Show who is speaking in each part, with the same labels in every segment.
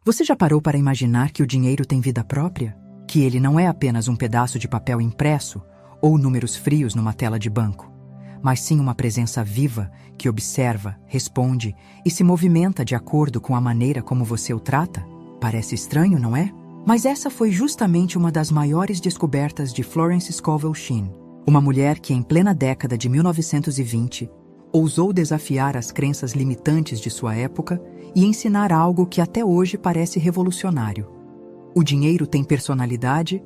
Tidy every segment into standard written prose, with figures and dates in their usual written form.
Speaker 1: Você já parou para imaginar que o dinheiro tem vida própria? Que ele não é apenas um pedaço de papel impresso ou números frios numa tela de banco, mas sim uma presença viva que observa, responde e se movimenta de acordo com a maneira como você o trata? Parece estranho, não é? Mas essa foi justamente uma das maiores descobertas de Florence Scovel Shinn, uma mulher que, em plena década de 1920, ousou desafiar as crenças limitantes de sua época e ensinar algo que até hoje parece revolucionário. O dinheiro tem personalidade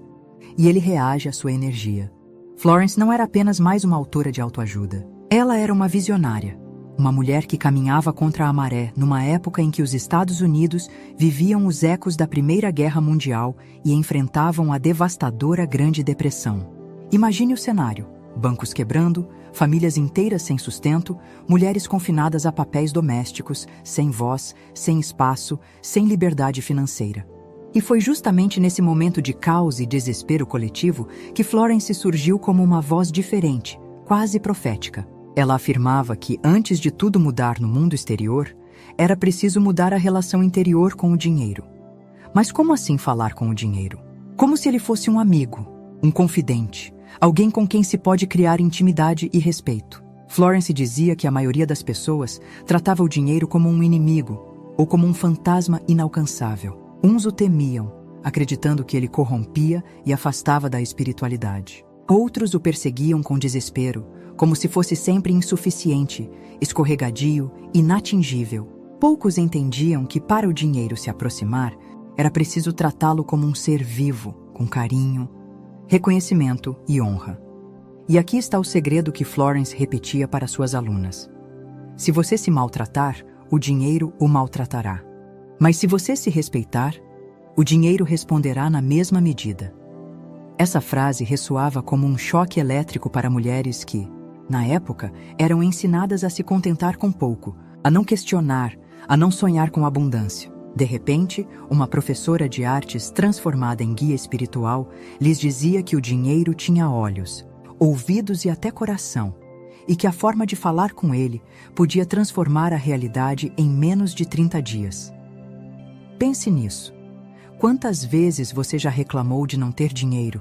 Speaker 1: e ele reage à sua energia. Florence não era apenas mais uma autora de autoajuda. Ela era uma visionária, uma mulher que caminhava contra a maré numa época em que os Estados Unidos viviam os ecos da Primeira Guerra Mundial e enfrentavam a devastadora Grande Depressão. Imagine o cenário: bancos quebrando, famílias inteiras sem sustento, mulheres confinadas a papéis domésticos, sem voz, sem espaço, sem liberdade financeira. E foi justamente nesse momento de caos e desespero coletivo que Florence surgiu como uma voz diferente, quase profética. Ela afirmava que, antes de tudo mudar no mundo exterior, era preciso mudar a relação interior com o dinheiro. Mas como assim falar com o dinheiro? Como se ele fosse um amigo, um confidente, alguém com quem se pode criar intimidade e respeito. Florence dizia que a maioria das pessoas tratava o dinheiro como um inimigo ou como um fantasma inalcançável. Uns o temiam, acreditando que ele corrompia e afastava da espiritualidade. Outros o perseguiam com desespero, como se fosse sempre insuficiente, escorregadio, inatingível. Poucos entendiam que, para o dinheiro se aproximar, era preciso tratá-lo como um ser vivo, com carinho, reconhecimento e honra. E aqui está o segredo que Florence repetia para suas alunas: se você se maltratar, o dinheiro o maltratará. Mas se você se respeitar, o dinheiro responderá na mesma medida. Essa frase ressoava como um choque elétrico para mulheres que, na época, eram ensinadas a se contentar com pouco, a não questionar, a não sonhar com abundância. De repente, uma professora de artes transformada em guia espiritual lhes dizia que o dinheiro tinha olhos, ouvidos e até coração, e que a forma de falar com ele podia transformar a realidade em menos de 30 dias. Pense nisso. Quantas vezes você já reclamou de não ter dinheiro?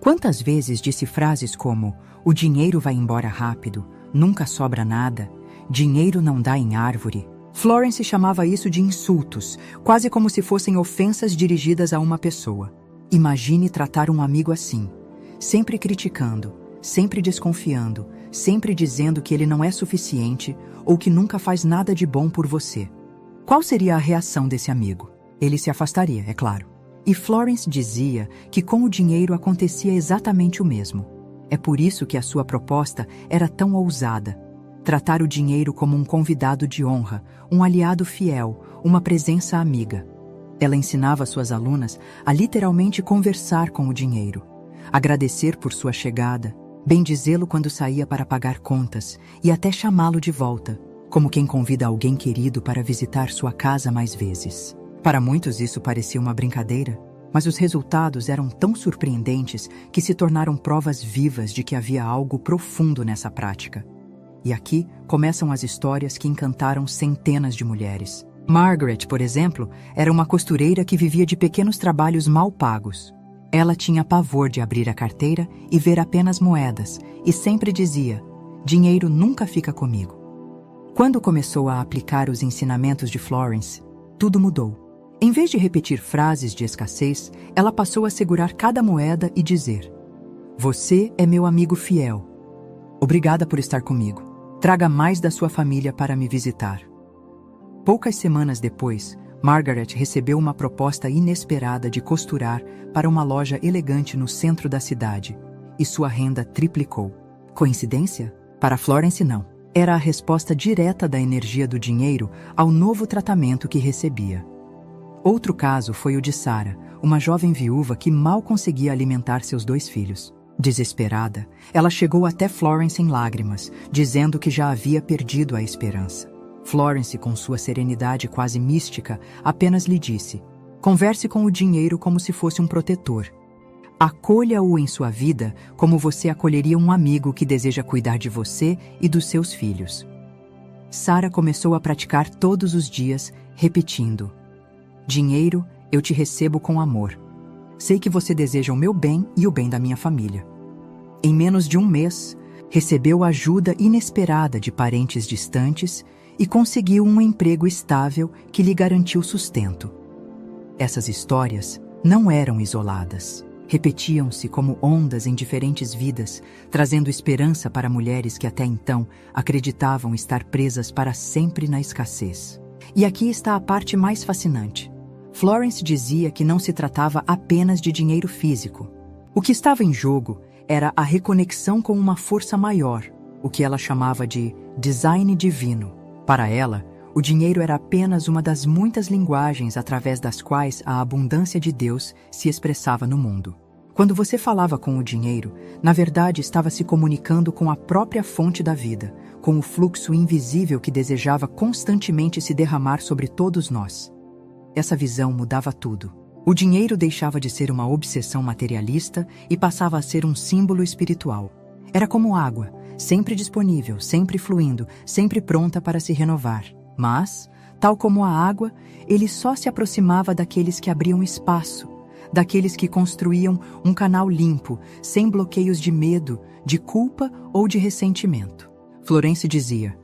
Speaker 1: Quantas vezes disse frases como: o dinheiro vai embora rápido, nunca sobra nada, dinheiro não dá em árvore? Florence chamava isso de insultos, quase como se fossem ofensas dirigidas a uma pessoa. Imagine tratar um amigo assim, sempre criticando, sempre desconfiando, sempre dizendo que ele não é suficiente ou que nunca faz nada de bom por você. Qual seria a reação desse amigo? Ele se afastaria, é claro. E Florence dizia que com o dinheiro acontecia exatamente o mesmo. É por isso que a sua proposta era tão ousada: tratar o dinheiro como um convidado de honra, um aliado fiel, uma presença amiga. Ela ensinava suas alunas a literalmente conversar com o dinheiro, agradecer por sua chegada, bendizê-lo quando saía para pagar contas e até chamá-lo de volta, como quem convida alguém querido para visitar sua casa mais vezes. Para muitos isso parecia uma brincadeira, mas os resultados eram tão surpreendentes que se tornaram provas vivas de que havia algo profundo nessa prática. E aqui começam as histórias que encantaram centenas de mulheres. Margaret, por exemplo, era uma costureira que vivia de pequenos trabalhos mal pagos. Ela tinha pavor de abrir a carteira e ver apenas moedas, e sempre dizia: dinheiro nunca fica comigo. Quando começou a aplicar os ensinamentos de Florence, tudo mudou. Em vez de repetir frases de escassez, ela passou a segurar cada moeda e dizer: você é meu amigo fiel. Obrigada por estar comigo. Traga mais da sua família para me visitar. Poucas semanas depois, Margaret recebeu uma proposta inesperada de costurar para uma loja elegante no centro da cidade, e sua renda triplicou. Coincidência? Para Florence, não. Era a resposta direta da energia do dinheiro ao novo tratamento que recebia. Outro caso foi o de Sarah, uma jovem viúva que mal conseguia alimentar seus 2 filhos. Desesperada, ela chegou até Florence em lágrimas, dizendo que já havia perdido a esperança. Florence, com sua serenidade quase mística, apenas lhe disse: converse com o dinheiro como se fosse um protetor. Acolha-o em sua vida como você acolheria um amigo que deseja cuidar de você e dos seus filhos. Sarah começou a praticar todos os dias, repetindo: Dinheiro, eu te recebo com amor. Sei que você deseja o meu bem e o bem da minha família. Em menos de um mês, recebeu ajuda inesperada de parentes distantes e conseguiu um emprego estável que lhe garantiu sustento. Essas histórias não eram isoladas. Repetiam-se como ondas em diferentes vidas, trazendo esperança para mulheres que até então acreditavam estar presas para sempre na escassez. E aqui está a parte mais fascinante. Florence dizia que não se tratava apenas de dinheiro físico. O que estava em jogo era a reconexão com uma força maior, o que ela chamava de design divino. Para ela, o dinheiro era apenas uma das muitas linguagens através das quais a abundância de Deus se expressava no mundo. Quando você falava com o dinheiro, na verdade estava se comunicando com a própria fonte da vida, com o fluxo invisível que desejava constantemente se derramar sobre todos nós. Essa visão mudava tudo. O dinheiro deixava de ser uma obsessão materialista e passava a ser um símbolo espiritual. Era como água, sempre disponível, sempre fluindo, sempre pronta para se renovar. Mas, tal como a água, ele só se aproximava daqueles que abriam espaço, daqueles que construíam um canal limpo, sem bloqueios de medo, de culpa ou de ressentimento. Florence dizia: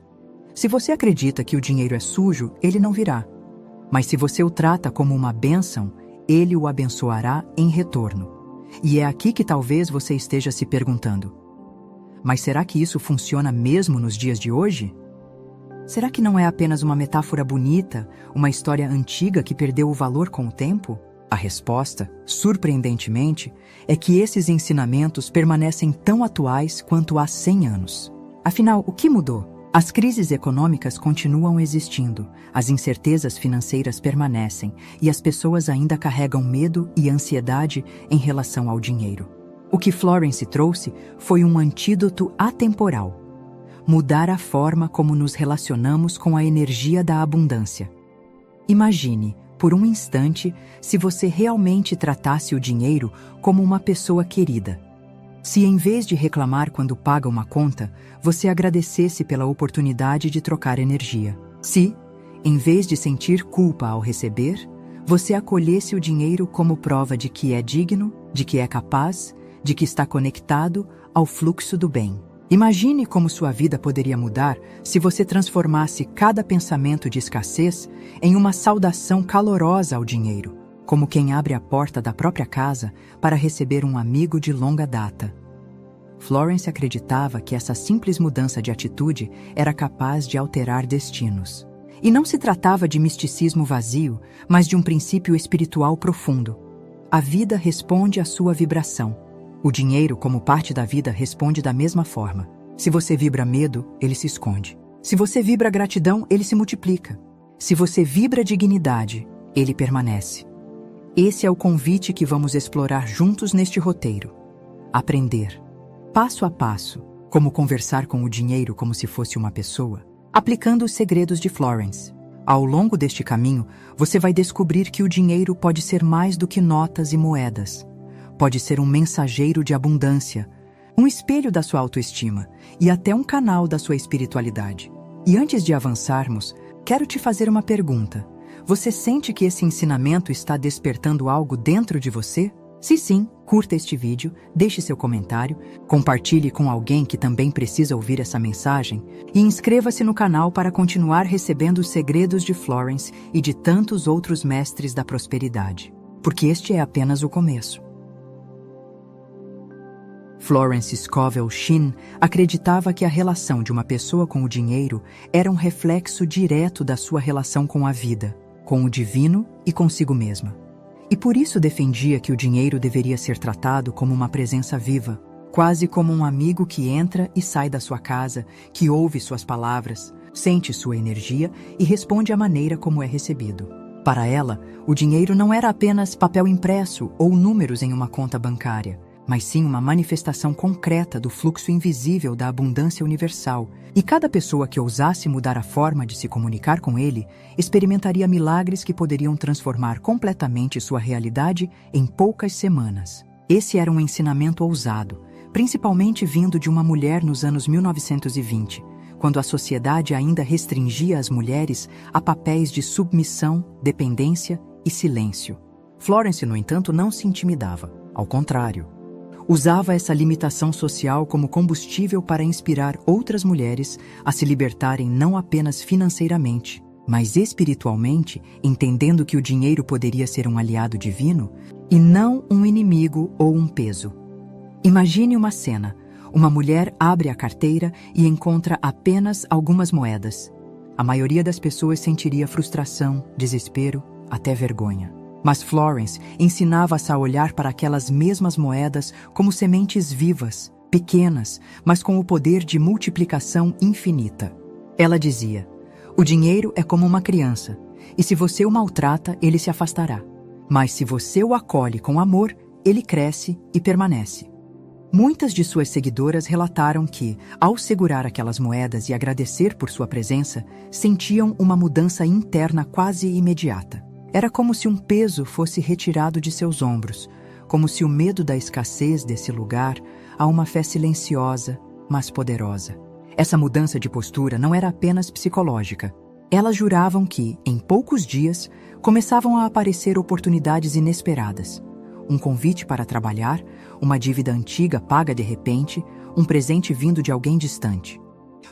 Speaker 1: se você acredita que o dinheiro é sujo, ele não virá. Mas se você o trata como uma bênção, ele o abençoará em retorno. E é aqui que talvez você esteja se perguntando: mas será que isso funciona mesmo nos dias de hoje? Será que não é apenas uma metáfora bonita, uma história antiga que perdeu o valor com o tempo? A resposta, surpreendentemente, é que esses ensinamentos permanecem tão atuais quanto há 100 anos. Afinal, o que mudou? As crises econômicas continuam existindo, as incertezas financeiras permanecem e as pessoas ainda carregam medo e ansiedade em relação ao dinheiro. O que Florence trouxe foi um antídoto atemporal: mudar a forma como nos relacionamos com a energia da abundância. Imagine, por um instante, se você realmente tratasse o dinheiro como uma pessoa querida. Se, em vez de reclamar quando paga uma conta, você agradecesse pela oportunidade de trocar energia. Se, em vez de sentir culpa ao receber, você acolhesse o dinheiro como prova de que é digno, de que é capaz, de que está conectado ao fluxo do bem. Imagine como sua vida poderia mudar se você transformasse cada pensamento de escassez em uma saudação calorosa ao dinheiro, como quem abre a porta da própria casa para receber um amigo de longa data. Florence acreditava que essa simples mudança de atitude era capaz de alterar destinos. E não se tratava de misticismo vazio, mas de um princípio espiritual profundo. A vida responde à sua vibração. O dinheiro, como parte da vida, responde da mesma forma. Se você vibra medo, ele se esconde. Se você vibra gratidão, ele se multiplica. Se você vibra dignidade, ele permanece. Esse é o convite que vamos explorar juntos neste roteiro. Aprender, passo a passo, como conversar com o dinheiro como se fosse uma pessoa, aplicando os segredos de Florence. Ao longo deste caminho, você vai descobrir que o dinheiro pode ser mais do que notas e moedas. Pode ser um mensageiro de abundância, um espelho da sua autoestima e até um canal da sua espiritualidade. E antes de avançarmos, quero te fazer uma pergunta. Você sente que esse ensinamento está despertando algo dentro de você? Se sim, curta este vídeo, deixe seu comentário, compartilhe com alguém que também precisa ouvir essa mensagem e inscreva-se no canal para continuar recebendo os segredos de Florence e de tantos outros mestres da prosperidade. Porque este é apenas o começo. Florence Scovel Shinn acreditava que a relação de uma pessoa com o dinheiro era um reflexo direto da sua relação com a vida, com o divino e consigo mesma. E por isso defendia que o dinheiro deveria ser tratado como uma presença viva, quase como um amigo que entra e sai da sua casa, que ouve suas palavras, sente sua energia e responde à maneira como é recebido. Para ela, o dinheiro não era apenas papel impresso ou números em uma conta bancária, mas sim uma manifestação concreta do fluxo invisível da abundância universal, e cada pessoa que ousasse mudar a forma de se comunicar com ele experimentaria milagres que poderiam transformar completamente sua realidade em poucas semanas. Esse era um ensinamento ousado, principalmente vindo de uma mulher nos anos 1920, quando a sociedade ainda restringia as mulheres a papéis de submissão, dependência e silêncio. Florence, no entanto, não se intimidava. Ao contrário, usava essa limitação social como combustível para inspirar outras mulheres a se libertarem não apenas financeiramente, mas espiritualmente, entendendo que o dinheiro poderia ser um aliado divino e não um inimigo ou um peso. Imagine uma cena. Uma mulher abre a carteira e encontra apenas algumas moedas. A maioria das pessoas sentiria frustração, desespero, até vergonha. Mas Florence ensinava-se a olhar para aquelas mesmas moedas como sementes vivas, pequenas, mas com o poder de multiplicação infinita. Ela dizia: o dinheiro é como uma criança, e se você o maltrata, ele se afastará. Mas se você o acolhe com amor, ele cresce e permanece. Muitas de suas seguidoras relataram que, ao segurar aquelas moedas e agradecer por sua presença, sentiam uma mudança interna quase imediata. Era como se um peso fosse retirado de seus ombros, como se o medo da escassez desse lugar a uma fé silenciosa, mas poderosa. Essa mudança de postura não era apenas psicológica. Elas juravam que, em poucos dias, começavam a aparecer oportunidades inesperadas. Um convite para trabalhar, uma dívida antiga paga de repente, um presente vindo de alguém distante.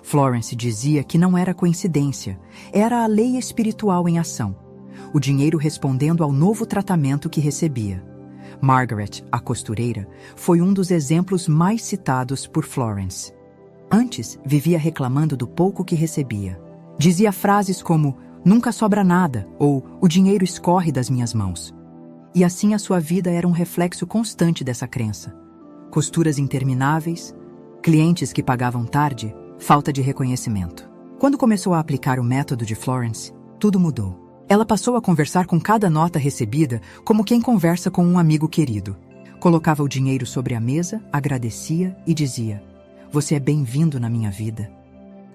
Speaker 1: Florence dizia que não era coincidência, era a lei espiritual em ação. O dinheiro respondendo ao novo tratamento que recebia. Margaret, a costureira, foi um dos exemplos mais citados por Florence. Antes, vivia reclamando do pouco que recebia. Dizia frases como, nunca sobra nada, ou o dinheiro escorre das minhas mãos. E assim a sua vida era um reflexo constante dessa crença. Costuras intermináveis, clientes que pagavam tarde, falta de reconhecimento. Quando começou a aplicar o método de Florence, tudo mudou. Ela passou a conversar com cada nota recebida como quem conversa com um amigo querido. Colocava o dinheiro sobre a mesa, agradecia e dizia: você é bem-vindo na minha vida.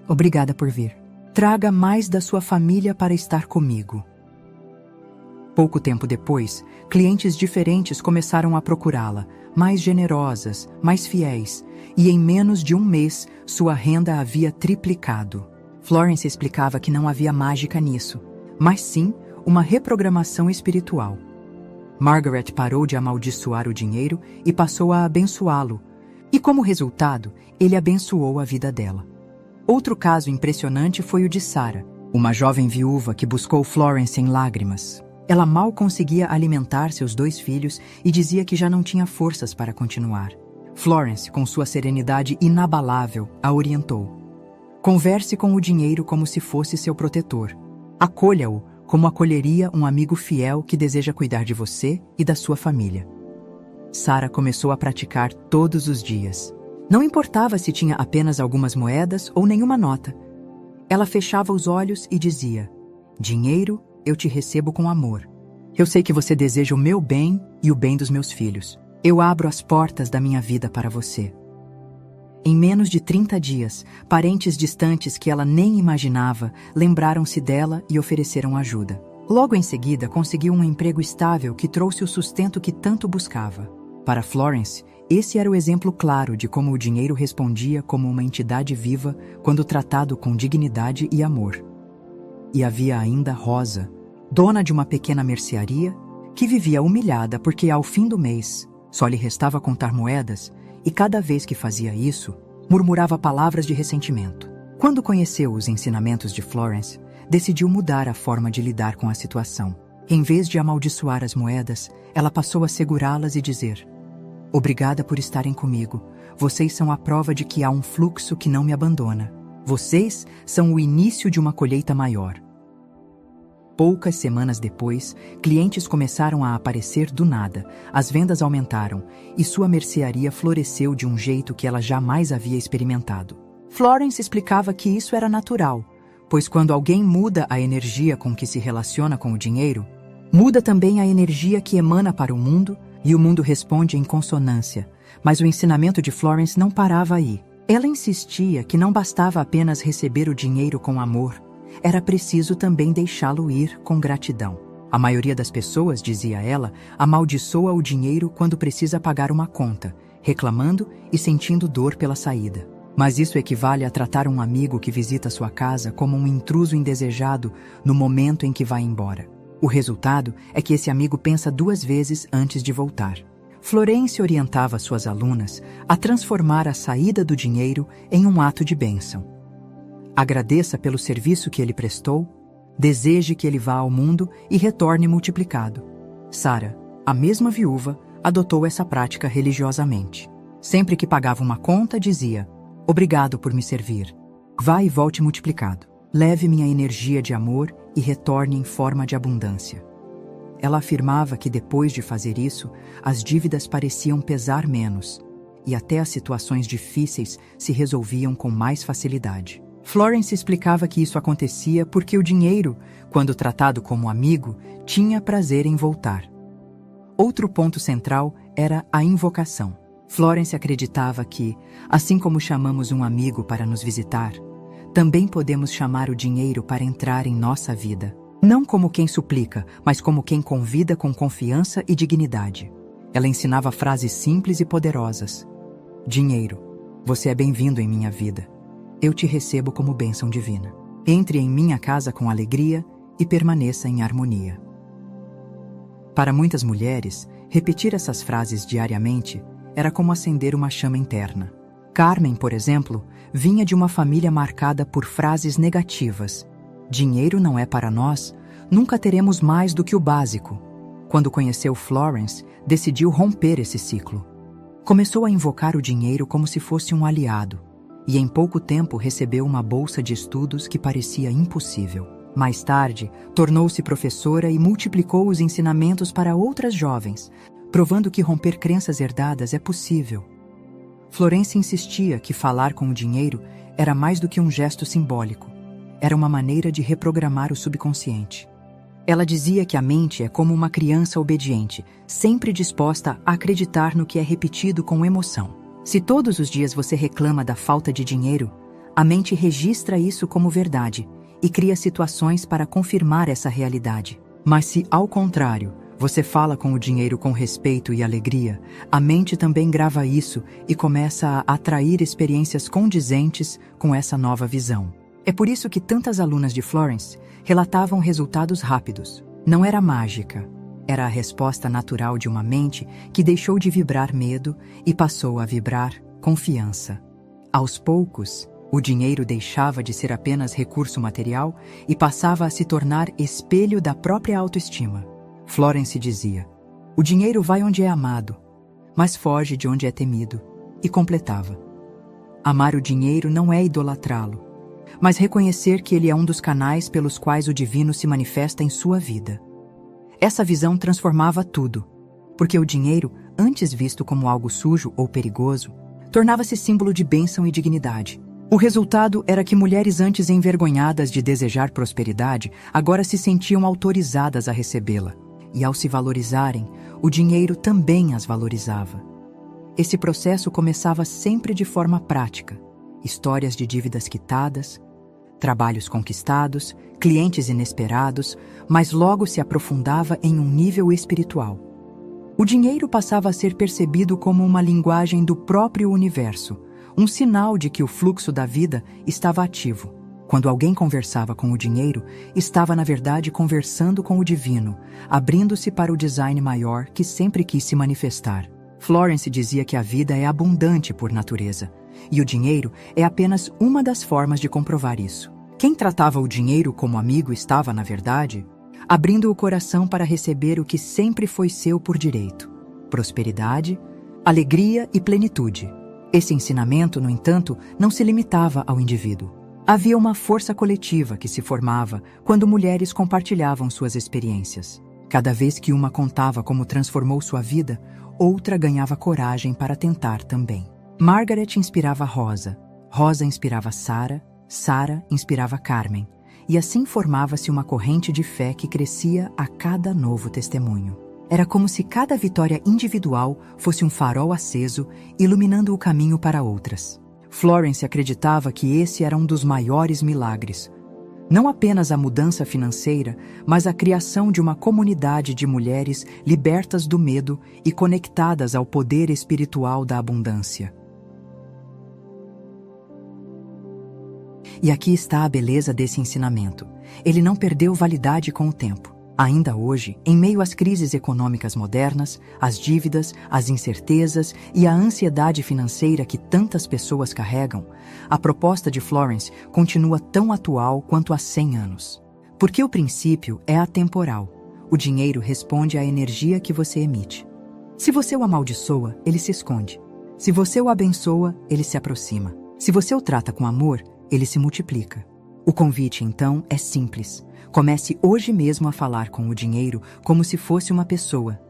Speaker 1: Obrigada por vir. Traga mais da sua família para estar comigo. Pouco tempo depois, clientes diferentes começaram a procurá-la, mais generosas, mais fiéis, e em menos de um mês, sua renda havia triplicado. Florence explicava que não havia mágica nisso, mas sim uma reprogramação espiritual. Margaret parou de amaldiçoar o dinheiro e passou a abençoá-lo, e como resultado, ele abençoou a vida dela. Outro caso impressionante foi o de Sarah, uma jovem viúva que buscou Florence em lágrimas. Ela mal conseguia alimentar seus 2 filhos e dizia que já não tinha forças para continuar. Florence, com sua serenidade inabalável, a orientou. Converse com o dinheiro como se fosse seu protetor. Acolha-o como acolheria um amigo fiel que deseja cuidar de você e da sua família. Sarah começou a praticar todos os dias. Não importava se tinha apenas algumas moedas ou nenhuma nota. Ela fechava os olhos e dizia: dinheiro, eu te recebo com amor. Eu sei que você deseja o meu bem e o bem dos meus filhos. Eu abro as portas da minha vida para você. Em menos de 30 dias, parentes distantes que ela nem imaginava lembraram-se dela e ofereceram ajuda. Logo em seguida, conseguiu um emprego estável que trouxe o sustento que tanto buscava. Para Florence, esse era o exemplo claro de como o dinheiro respondia como uma entidade viva quando tratado com dignidade e amor. E havia ainda Rosa, dona de uma pequena mercearia, que vivia humilhada porque ao fim do mês só lhe restava contar moedas e cada vez que fazia isso, murmurava palavras de ressentimento. Quando conheceu os ensinamentos de Florence, decidiu mudar a forma de lidar com a situação. Em vez de amaldiçoar as moedas, ela passou a segurá-las e dizer: obrigada por estarem comigo. Vocês são a prova de que há um fluxo que não me abandona. Vocês são o início de uma colheita maior. Poucas semanas depois, clientes começaram a aparecer do nada, as vendas aumentaram e sua mercearia floresceu de um jeito que ela jamais havia experimentado. Florence explicava que isso era natural, pois quando alguém muda a energia com que se relaciona com o dinheiro, muda também a energia que emana para o mundo e o mundo responde em consonância. Mas o ensinamento de Florence não parava aí. Ela insistia que não bastava apenas receber o dinheiro com amor, era preciso também deixá-lo ir com gratidão. A maioria das pessoas, dizia ela, amaldiçoa o dinheiro quando precisa pagar uma conta, reclamando e sentindo dor pela saída. Mas isso equivale a tratar um amigo que visita sua casa como um intruso indesejado no momento em que vai embora. O resultado é que esse amigo pensa 2 vezes antes de voltar. Florence orientava suas alunas a transformar a saída do dinheiro em um ato de bênção. Agradeça pelo serviço que ele prestou, deseje que ele vá ao mundo e retorne multiplicado. Sarah, a mesma viúva, adotou essa prática religiosamente. Sempre que pagava uma conta, dizia: "Obrigado por me servir. Vá e volte multiplicado. Leve minha energia de amor e retorne em forma de abundância." Ela afirmava que depois de fazer isso, as dívidas pareciam pesar menos e até as situações difíceis se resolviam com mais facilidade. Florence explicava que isso acontecia porque o dinheiro, quando tratado como amigo, tinha prazer em voltar. Outro ponto central era a invocação. Florence acreditava que, assim como chamamos um amigo para nos visitar, também podemos chamar o dinheiro para entrar em nossa vida. Não como quem suplica, mas como quem convida com confiança e dignidade. Ela ensinava frases simples e poderosas. Dinheiro, você é bem-vindo em minha vida. Eu te recebo como bênção divina. Entre em minha casa com alegria e permaneça em harmonia. Para muitas mulheres, repetir essas frases diariamente era como acender uma chama interna. Carmen, por exemplo, vinha de uma família marcada por frases negativas. Dinheiro não é para nós, nunca teremos mais do que o básico. Quando conheceu Florence, decidiu romper esse ciclo. Começou a invocar o dinheiro como se fosse um aliado, e em pouco tempo recebeu uma bolsa de estudos que parecia impossível. Mais tarde, tornou-se professora e multiplicou os ensinamentos para outras jovens, provando que romper crenças herdadas é possível. Florence insistia que falar com o dinheiro era mais do que um gesto simbólico. Era uma maneira de reprogramar o subconsciente. Ela dizia que a mente é como uma criança obediente, sempre disposta a acreditar no que é repetido com emoção. Se todos os dias você reclama da falta de dinheiro, a mente registra isso como verdade e cria situações para confirmar essa realidade. Mas se, ao contrário, você fala com o dinheiro com respeito e alegria, a mente também grava isso e começa a atrair experiências condizentes com essa nova visão. É por isso que tantas alunas de Florence relatavam resultados rápidos. Não era mágica, era a resposta natural de uma mente que deixou de vibrar medo e passou a vibrar confiança. Aos poucos, o dinheiro deixava de ser apenas recurso material e passava a se tornar espelho da própria autoestima. Florence dizia: "O dinheiro vai onde é amado, mas foge de onde é temido." E completava: "Amar o dinheiro não é idolatrá-lo, mas reconhecer que ele é um dos canais pelos quais o divino se manifesta em sua vida." Essa visão transformava tudo, porque o dinheiro, antes visto como algo sujo ou perigoso, tornava-se símbolo de bênção e dignidade. O resultado era que mulheres antes envergonhadas de desejar prosperidade, agora se sentiam autorizadas a recebê-la. E ao se valorizarem, o dinheiro também as valorizava. Esse processo começava sempre de forma prática. Histórias de dívidas quitadas, trabalhos conquistados, clientes inesperados, mas logo se aprofundava em um nível espiritual. O dinheiro passava a ser percebido como uma linguagem do próprio universo, um sinal de que o fluxo da vida estava ativo. Quando alguém conversava com o dinheiro, estava na verdade conversando com o divino, abrindo-se para o design maior que sempre quis se manifestar. Florence dizia que a vida é abundante por natureza, e o dinheiro é apenas uma das formas de comprovar isso. Quem tratava o dinheiro como amigo estava, na verdade, abrindo o coração para receber o que sempre foi seu por direito: prosperidade, alegria e plenitude. Esse ensinamento, no entanto, não se limitava ao indivíduo. Havia uma força coletiva que se formava quando mulheres compartilhavam suas experiências. Cada vez que uma contava como transformou sua vida, outra ganhava coragem para tentar também. Margaret inspirava Rosa, Rosa inspirava Sarah, Sarah inspirava Carmen, e assim formava-se uma corrente de fé que crescia a cada novo testemunho. Era como se cada vitória individual fosse um farol aceso, iluminando o caminho para outras. Florence acreditava que esse era um dos maiores milagres. Não apenas a mudança financeira, mas a criação de uma comunidade de mulheres libertas do medo e conectadas ao poder espiritual da abundância. E aqui está a beleza desse ensinamento. Ele não perdeu validade com o tempo. Ainda hoje, em meio às crises econômicas modernas, às dívidas, às incertezas e à ansiedade financeira que tantas pessoas carregam, a proposta de Florence continua tão atual quanto há 100 anos. Porque o princípio é atemporal. O dinheiro responde à energia que você emite. Se você o amaldiçoa, ele se esconde. Se você o abençoa, ele se aproxima. Se você o trata com amor, ele se multiplica. O convite, então, é simples. Comece hoje mesmo a falar com o dinheiro como se fosse uma pessoa.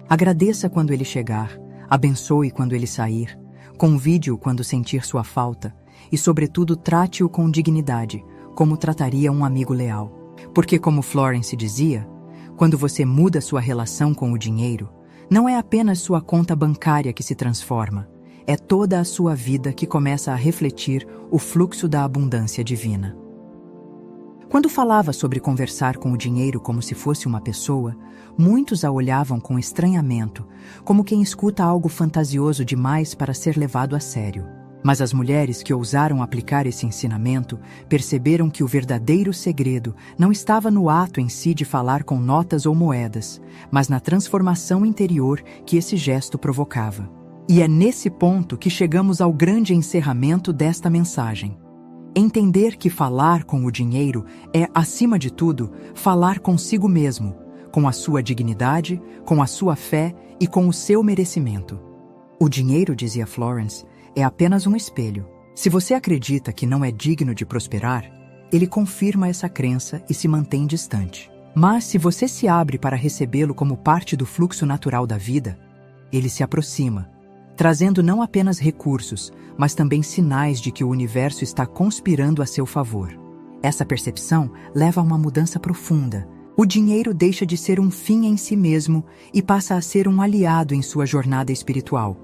Speaker 1: Agradeça quando ele chegar, abençoe quando ele sair, convide-o quando sentir sua falta e, sobretudo, trate-o com dignidade, como trataria um amigo leal. Porque, como Florence dizia, quando você muda sua relação com o dinheiro, não é apenas sua conta bancária que se transforma, é toda a sua vida que começa a refletir o fluxo da abundância divina. Quando falava sobre conversar com o dinheiro como se fosse uma pessoa, muitos a olhavam com estranhamento, como quem escuta algo fantasioso demais para ser levado a sério. Mas as mulheres que ousaram aplicar esse ensinamento perceberam que o verdadeiro segredo não estava no ato em si de falar com notas ou moedas, mas na transformação interior que esse gesto provocava. E é nesse ponto que chegamos ao grande encerramento desta mensagem. Entender que falar com o dinheiro é, acima de tudo, falar consigo mesmo, com a sua dignidade, com a sua fé e com o seu merecimento. O dinheiro, dizia Florence, é apenas um espelho. Se você acredita que não é digno de prosperar, ele confirma essa crença e se mantém distante. Mas se você se abre para recebê-lo como parte do fluxo natural da vida, ele se aproxima, trazendo não apenas recursos, mas também sinais de que o universo está conspirando a seu favor. Essa percepção leva a uma mudança profunda. O dinheiro deixa de ser um fim em si mesmo e passa a ser um aliado em sua jornada espiritual.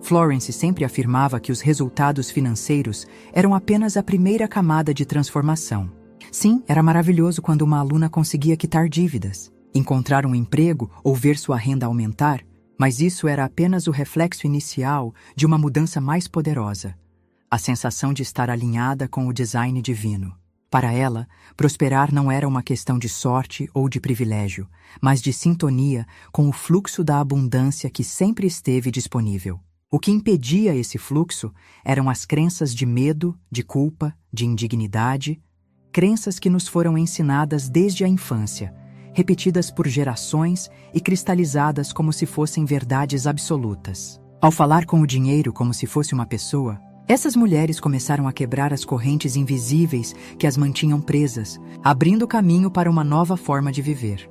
Speaker 1: Florence sempre afirmava que os resultados financeiros eram apenas a primeira camada de transformação. Sim, era maravilhoso quando uma aluna conseguia quitar dívidas, encontrar um emprego ou ver sua renda aumentar, mas isso era apenas o reflexo inicial de uma mudança mais poderosa, a sensação de estar alinhada com o design divino. Para ela, prosperar não era uma questão de sorte ou de privilégio, mas de sintonia com o fluxo da abundância que sempre esteve disponível. O que impedia esse fluxo eram as crenças de medo, de culpa, de indignidade, crenças que nos foram ensinadas desde a infância, repetidas por gerações e cristalizadas como se fossem verdades absolutas. Ao falar com o dinheiro como se fosse uma pessoa, essas mulheres começaram a quebrar as correntes invisíveis que as mantinham presas, abrindo caminho para uma nova forma de viver.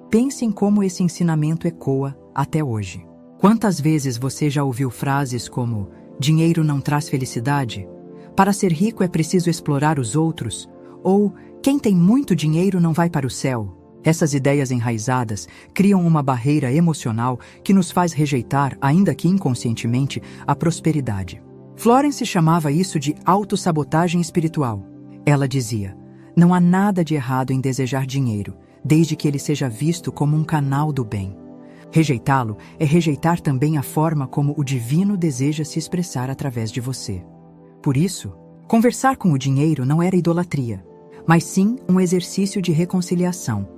Speaker 1: Pense em como esse ensinamento ecoa até hoje. Quantas vezes você já ouviu frases como "dinheiro não traz felicidade", "para ser rico é preciso explorar os outros", ou "quem tem muito dinheiro não vai para o céu"? Essas ideias enraizadas criam uma barreira emocional que nos faz rejeitar, ainda que inconscientemente, a prosperidade. Florence chamava isso de autossabotagem espiritual. Ela dizia: não há nada de errado em desejar dinheiro, desde que ele seja visto como um canal do bem. Rejeitá-lo é rejeitar também a forma como o divino deseja se expressar através de você. Por isso, conversar com o dinheiro não era idolatria, mas sim um exercício de reconciliação.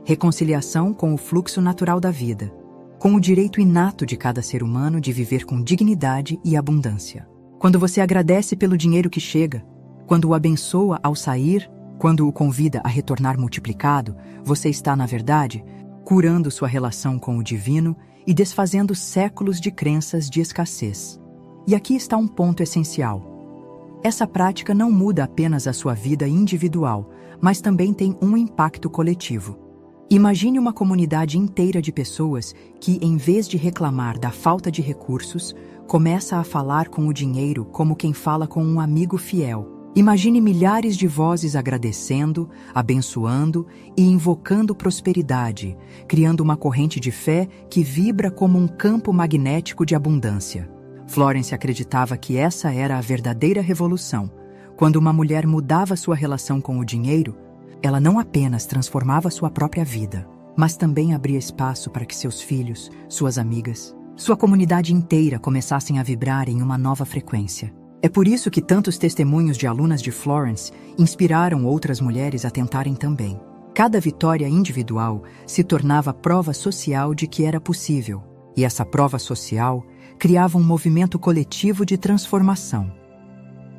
Speaker 1: Reconciliação com o fluxo natural da vida, com o direito inato de cada ser humano de viver com dignidade e abundância. Quando você agradece pelo dinheiro que chega, quando o abençoa ao sair, quando o convida a retornar multiplicado, você está, na verdade, curando sua relação com o divino e desfazendo séculos de crenças de escassez. E aqui está um ponto essencial. Essa prática não muda apenas a sua vida individual, mas também tem um impacto coletivo. Imagine uma comunidade inteira de pessoas que, em vez de reclamar da falta de recursos, começa a falar com o dinheiro como quem fala com um amigo fiel. Imagine milhares de vozes agradecendo, abençoando e invocando prosperidade, criando uma corrente de fé que vibra como um campo magnético de abundância. Florence acreditava que essa era a verdadeira revolução. Quando uma mulher mudava sua relação com o dinheiro, ela não apenas transformava sua própria vida, mas também abria espaço para que seus filhos, suas amigas, sua comunidade inteira começassem a vibrar em uma nova frequência. É por isso que tantos testemunhos de alunas de Florence inspiraram outras mulheres a tentarem também. Cada vitória individual se tornava prova social de que era possível, e essa prova social criava um movimento coletivo de transformação.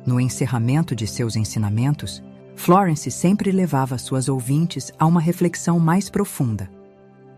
Speaker 1: No encerramento de seus ensinamentos, Florence sempre levava suas ouvintes a uma reflexão mais profunda.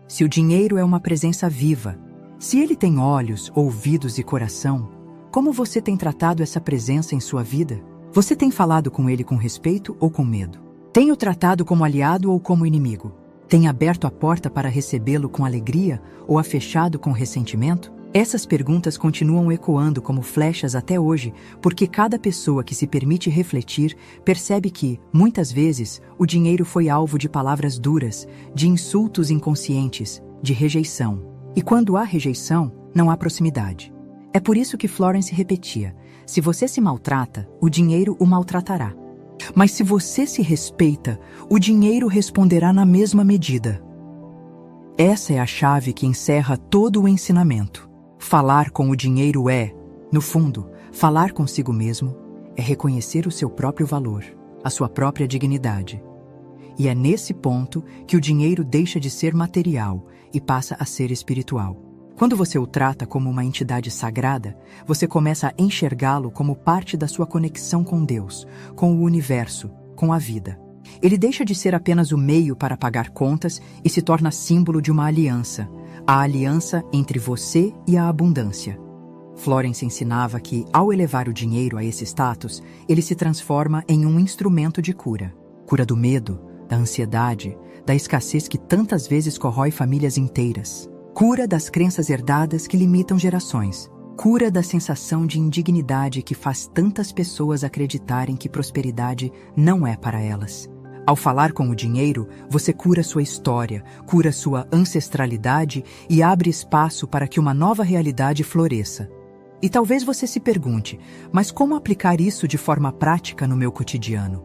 Speaker 1: Se o dinheiro é uma presença viva, se ele tem olhos, ouvidos e coração, como você tem tratado essa presença em sua vida? Você tem falado com ele com respeito ou com medo? Tem o tratado como aliado ou como inimigo? Tem aberto a porta para recebê-lo com alegria ou a fechado com ressentimento? Essas perguntas continuam ecoando como flechas até hoje, porque cada pessoa que se permite refletir percebe que, muitas vezes, o dinheiro foi alvo de palavras duras, de insultos inconscientes, de rejeição. E quando há rejeição, não há proximidade. É por isso que Florence repetia: se você se maltrata, o dinheiro o maltratará. Mas se você se respeita, o dinheiro responderá na mesma medida. Essa é a chave que encerra todo o ensinamento. Falar com o dinheiro é, no fundo, falar consigo mesmo, é reconhecer o seu próprio valor, a sua própria dignidade. E é nesse ponto que o dinheiro deixa de ser material e passa a ser espiritual. Quando você o trata como uma entidade sagrada, você começa a enxergá-lo como parte da sua conexão com Deus, com o universo, com a vida. Ele deixa de ser apenas o meio para pagar contas e se torna símbolo de uma aliança, a aliança entre você e a abundância. Florence ensinava que, ao elevar o dinheiro a esse status, ele se transforma em um instrumento de cura. Cura do medo, da ansiedade, da escassez que tantas vezes corrói famílias inteiras. Cura das crenças herdadas que limitam gerações. Cura da sensação de indignidade que faz tantas pessoas acreditarem que prosperidade não é para elas. Ao falar com o dinheiro, você cura sua história, cura sua ancestralidade e abre espaço para que uma nova realidade floresça. E talvez você se pergunte, mas como aplicar isso de forma prática no meu cotidiano?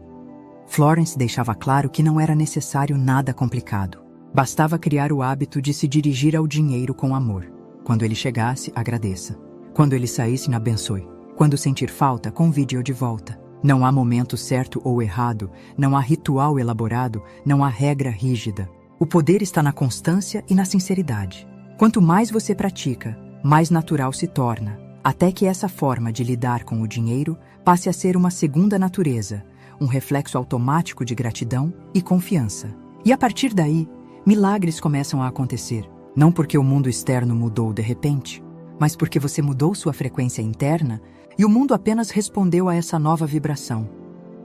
Speaker 1: Florence deixava claro que não era necessário nada complicado. Bastava criar o hábito de se dirigir ao dinheiro com amor. Quando ele chegasse, agradeça. Quando ele saísse, abençoe. Quando sentir falta, convide-o de volta. Não há momento certo ou errado, não há ritual elaborado, não há regra rígida. O poder está na constância e na sinceridade. Quanto mais você pratica, mais natural se torna, até que essa forma de lidar com o dinheiro passe a ser uma segunda natureza, um reflexo automático de gratidão e confiança. E a partir daí, milagres começam a acontecer, não porque o mundo externo mudou de repente, mas porque você mudou sua frequência interna e o mundo apenas respondeu a essa nova vibração.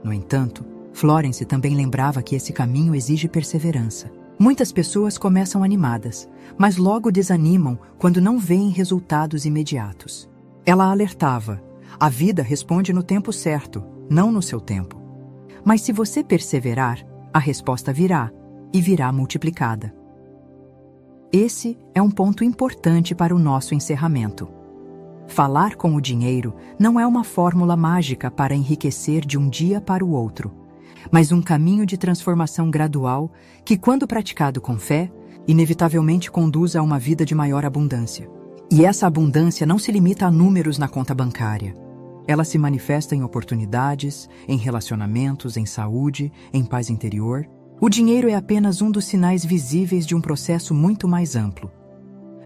Speaker 1: No entanto, Florence também lembrava que esse caminho exige perseverança. Muitas pessoas começam animadas, mas logo desanimam quando não veem resultados imediatos. Ela alertava: a vida responde no tempo certo, não no seu tempo. Mas se você perseverar, a resposta virá, e virá multiplicada. Esse é um ponto importante para o nosso encerramento. Falar com o dinheiro não é uma fórmula mágica para enriquecer de um dia para o outro, mas um caminho de transformação gradual que, quando praticado com fé, inevitavelmente conduz a uma vida de maior abundância. E essa abundância não se limita a números na conta bancária. Ela se manifesta em oportunidades, em relacionamentos, em saúde, em paz interior. O dinheiro é apenas um dos sinais visíveis de um processo muito mais amplo.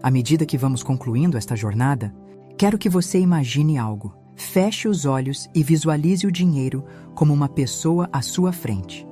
Speaker 1: À medida que vamos concluindo esta jornada, quero que você imagine algo. Feche os olhos e visualize o dinheiro como uma pessoa à sua frente.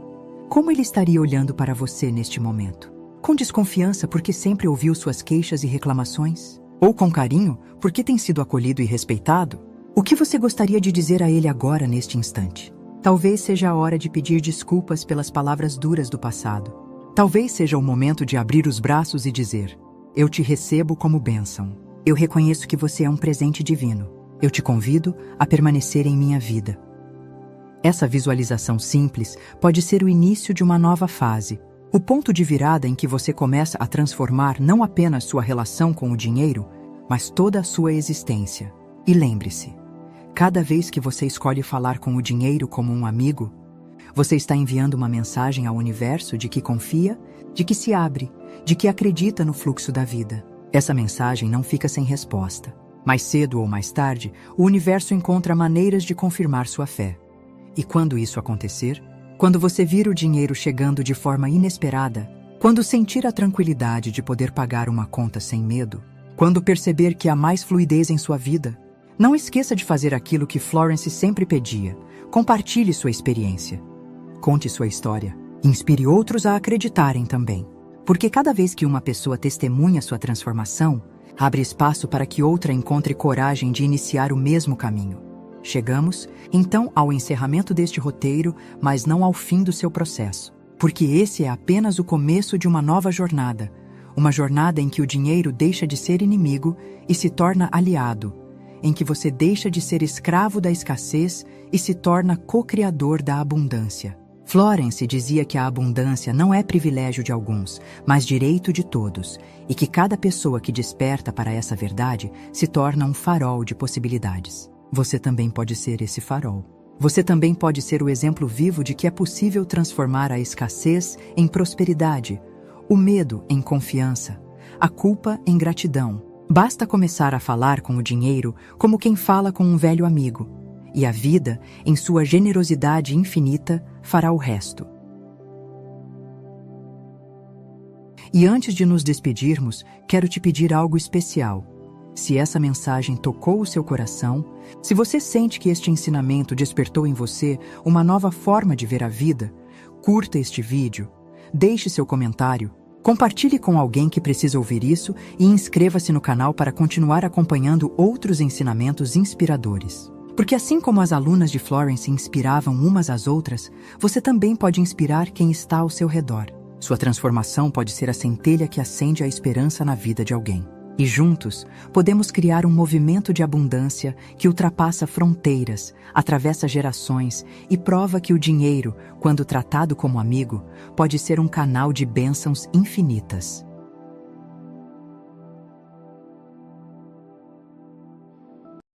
Speaker 1: Como ele estaria olhando para você neste momento? Com desconfiança porque sempre ouviu suas queixas e reclamações? Ou com carinho porque tem sido acolhido e respeitado? O que você gostaria de dizer a ele agora neste instante? Talvez seja a hora de pedir desculpas pelas palavras duras do passado. Talvez seja o momento de abrir os braços e dizer: eu te recebo como bênção. Eu reconheço que você é um presente divino. Eu te convido a permanecer em minha vida. Essa visualização simples pode ser o início de uma nova fase, o ponto de virada em que você começa a transformar não apenas sua relação com o dinheiro, mas toda a sua existência. E lembre-se, cada vez que você escolhe falar com o dinheiro como um amigo, você está enviando uma mensagem ao universo de que confia, de que se abre, de que acredita no fluxo da vida. Essa mensagem não fica sem resposta. Mais cedo ou mais tarde, o universo encontra maneiras de confirmar sua fé. E quando isso acontecer, Quando você vir o dinheiro chegando de forma inesperada, quando sentir a tranquilidade de poder pagar uma conta sem medo, quando perceber que há mais fluidez em sua vida, não esqueça de fazer aquilo que Florence sempre pedia. Compartilhe sua experiência. Conte sua história. Inspire outros a acreditarem também. Porque cada vez que uma pessoa testemunha sua transformação, abre espaço para que outra encontre coragem de iniciar o mesmo caminho. Chegamos, então, ao encerramento deste roteiro, mas não ao fim do seu processo. Porque esse é apenas o começo de uma nova jornada. Uma jornada em que o dinheiro deixa de ser inimigo e se torna aliado. Em que você deixa de ser escravo da escassez e se torna co-criador da abundância. Florence dizia que a abundância não é privilégio de alguns, mas direito de todos, e que cada pessoa que desperta para essa verdade se torna um farol de possibilidades. Você também pode ser esse farol. Você também pode ser o exemplo vivo de que é possível transformar a escassez em prosperidade, o medo em confiança, a culpa em gratidão. Basta começar a falar com o dinheiro como quem fala com um velho amigo, e a vida, em sua generosidade infinita, fará o resto. E antes de nos despedirmos, quero te pedir algo especial. Se essa mensagem tocou o seu coração, se você sente que este ensinamento despertou em você uma nova forma de ver a vida, curta este vídeo, deixe seu comentário, compartilhe com alguém que precisa ouvir isso e inscreva-se no canal para continuar acompanhando outros ensinamentos inspiradores. Porque assim como as alunas de Florence inspiravam umas às outras, você também pode inspirar quem está ao seu redor. Sua transformação pode ser a centelha que acende a esperança na vida de alguém. E juntos, podemos criar um movimento de abundância que ultrapassa fronteiras, atravessa gerações e prova que o dinheiro, quando tratado como amigo, pode ser um canal de bênçãos infinitas.